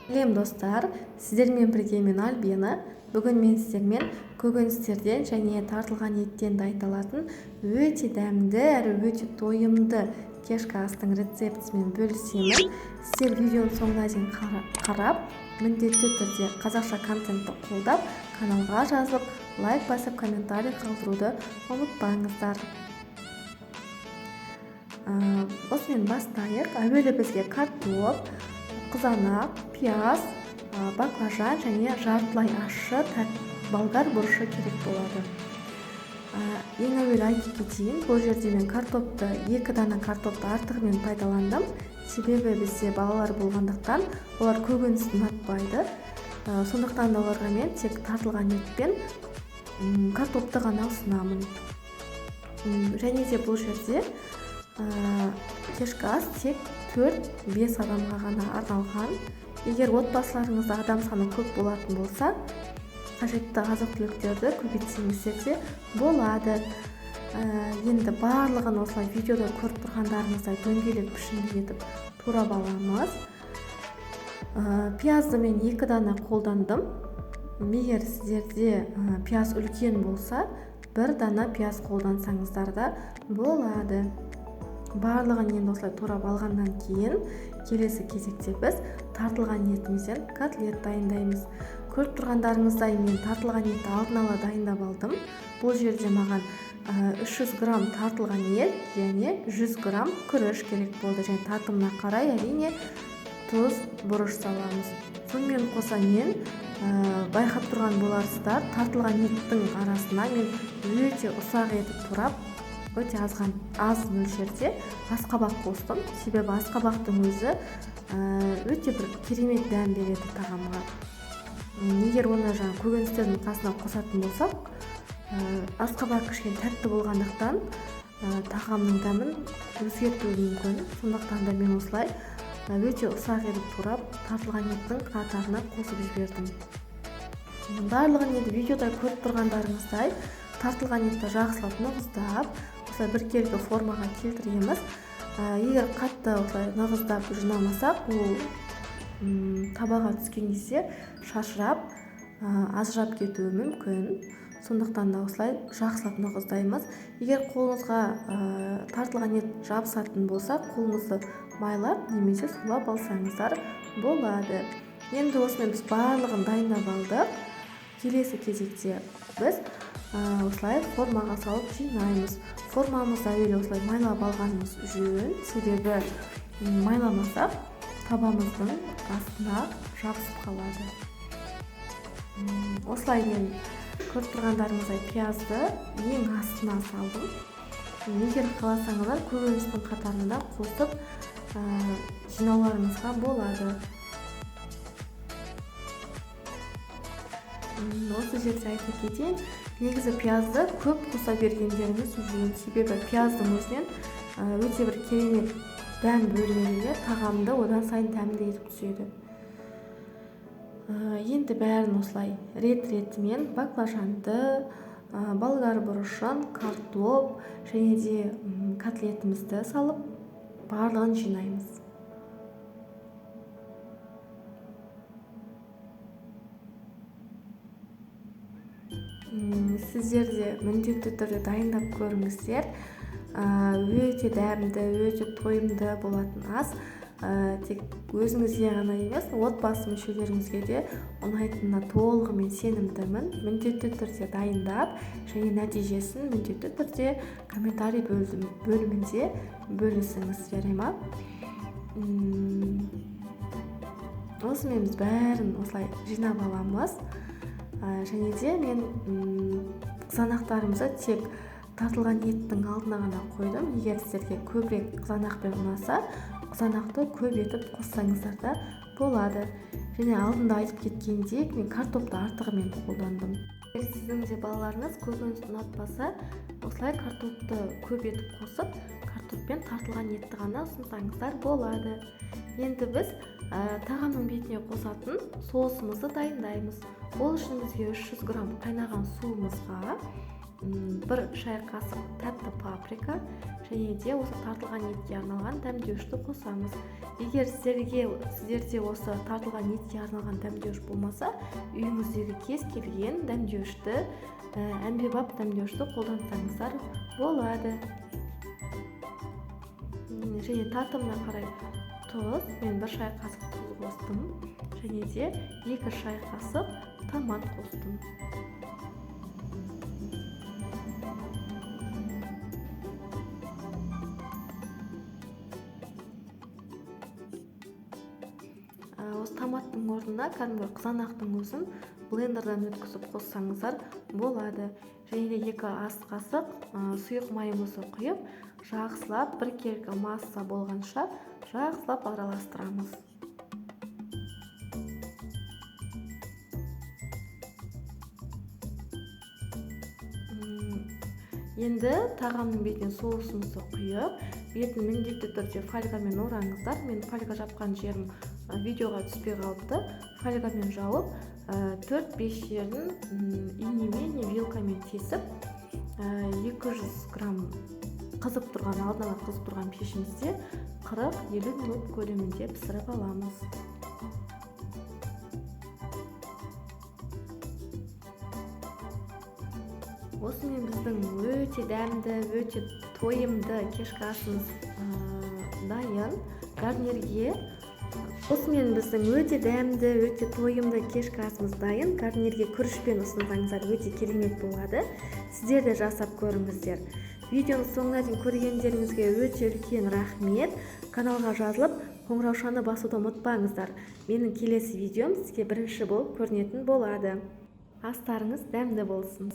Сәлем достар, сіздермен бірге мен Альбина. Бүгін мен сіздермен көкөністерден және тартылған еттен дайындалатын өте дәмді әрі өте тойымды кешкі астың рецептісімен бөлісемін. Сіздер видеоның соңына дейін қарап, міндетті түрде қазақша контентті қолдап, каналға жазылып, лайк басып, комментарий қалдыруды ұмытпаңыздар. Осымен бастайық. Әуелі бізге картоп, қызанақ, пияз, баклажан және жартылай ащы болгар бұрышы керек болады. Ең әуелі айтып кетейін, бұл жерде мен картопты, 2 дана картопты артығымен пайдаландым. Себебі бізде балалар болғандықтан олар көкөністі ұнатпайды. Сондықтан да оларға мен тек тартылған етпен картопты ғана ұсынамын. Және де бұл жерде кешкі ас тек 4-5 адамға ғана арналған. Егер отбасыларыңызда адам саны көп болатын болса, қажетті азық-түліктерді көбейтсеңіздер де болады. Енді барлығын осылай видеода көріп тұрғандарыңыздай дөңгелек пішінде етіп турап аламыз. Пиязды мен 2 дана қолдандым. Егер сіздерде пияз үлкен болса, 1 дана пияз қолдансаңыздар да болады. Барлығын енді осылай турап алғаннан кейін, келесі кезекте біз тартылған етімізден котлет дайындаймыз. Көріп тұрғандарыңыздай мен тартылған етті алдын ала дайындап алдым. Бұл жерде маған 300 грамм тартылған ет және 100 грамм күріш керек болды. Және татымына қарай әрине тұз, бұрыш саламыз. Сонымен қоса мен байқап тұрған боларсыздар, тартылған еттің арасына мен өте ұсақ етіп турап, өте аз мөлшерде асқабақ қостым. Себебі асқабақтың өзі өте бір керемет дәм береді тағамға. Егер оны көкөністердің қасына қосатын болсақ, асқабақ кішкене тәтті болғандықтан тағамның дәмін өзгертуі мүмкін. Сондықтан да мен осылай өте ұсақ етіп турап, тартылған еттің қатарына қосып жібердім. Барлығын енді видеода көріп тұрғандарыңыздай тартылған етті жақсылап нығыздап, осылай біркелкі формаға келтіреміз. Егер қатты осылай нығыздап жинамасақ, ол табаға түскен кезде шашырап, ажырап кетуі мүмкін. Сондықтан да осылай жақсылап нығыздаймыз. Егер қолыңызға тартылған ет жабысатын болса, қолыңызды майлап немесе сулап алсаңыздар болады. Енді осымен біз барлығын дайындап алдық. Келесі кезекте біз осылай формаға салып жинаймыз. Формамызды әуелі осылай майлап алғанымыз жөн. Себебі майламасақ табамыздың астына жабысып қалады. Осылай мен көріп тұрғандарыңыздай пиязды ең астына салдым. Егер қаласаңыздар көкөністің қатарында қосып жинауларыңызға болады. Осы жерде айтып кетейін, негізі пиязды көп қоса бергендеріңіз жөн. Себебі пияздың өзінен өте бір керемет дәм бөлінеді, тағамды одан сайын дәмді етіп түседі. Енді бәрін осылай рет-ретімен баклажанды, болгар бұрышын, картоп және де котлетімізді салып барлығын жинаймыз. Сіздер де міндетті түрде дайындап көріңіздер. Өте дәмді, өте тойымды болатын ас. Тек өзіңізге ғана емес, отбасы мүшелеріңізге де ұнайтынына толығымен сенімдімін. Міндетті түрде дайындап және нәтижесін міндетті түрде комментарий бөлімінде бөлісіңіз, жарай ма? Осымен біз бәрін осылай жинап аламыз. Және де мен қызанақтарымызды тек тартылған еттің алдына ғана қойдым. Егер сіздерге көбірек қызанақпен ұнаса, қызанақты көп етіп қоссаңыздар да болады. Және алдында айтып кеткендей, мен картопты артығымен қолдандым. Егер сіздің де балаларыңыз көкөністі ұнатпаса, осылай картопты көп етіп қосып, картоппен тартылған етті ғана ұсынсаңыздар болады. Енді біз тағамның бетіне қосатын соусымызды дайындаймыз. Ол үшін бізге 300 грамм қайнаған суымызға 1 шай қасық тәтті паприка және де осы тартылған етке арналған дәмдеуішті қосамыз. Егер сіздерде осы тартылған етке арналған дәмдеуіш болмаса, үйіңіздегі кез келген дәмдеуішті, әмбебап дәмдеуішті қолдансаңыздар болады. Және татымына қарай тұз, мен 1 шай қасық тұз қостым және де 2 шай қасық томат қостым. Осы томаттың орнына кәдімгі қызанақтың өзін блендердан өткізіп қоссаңыздар болады. Және де 2 ас қасық сұйық майымызды құйып, жақсылап біркелкі масса болғанша жақсылап араластырамыз. Енді тағамның бетіне соусымызды құйып, бетін міндетті түрде фольгамен ораңыздар. Мен фольга жапқан жерім видеоға түспей қалыпты. Фольгамен жауып, 4-5 жерін инемен не вилкамен тесіп, 200 грамм алдын ала қызып тұрған пешімізде 40-50 минут көлемінде пісіріп аламыз. Осымен біздің өте дәмді, өте тойымды кешкі асымыз дайын. Гарнирге гарнирге күрішпен ұсынсаңыздар өте керемет болады. Сіздер де жасап көріңіздер. Видеоның соңына дейін көргендеріңізге өте үлкен рахмет. Каналға жазылып, қоңыраушаны басуды ұмытпаңыздар. Менің келесі видеом сізге бірінші болып көрінетін болады. Астарыңыз дәмді болсын.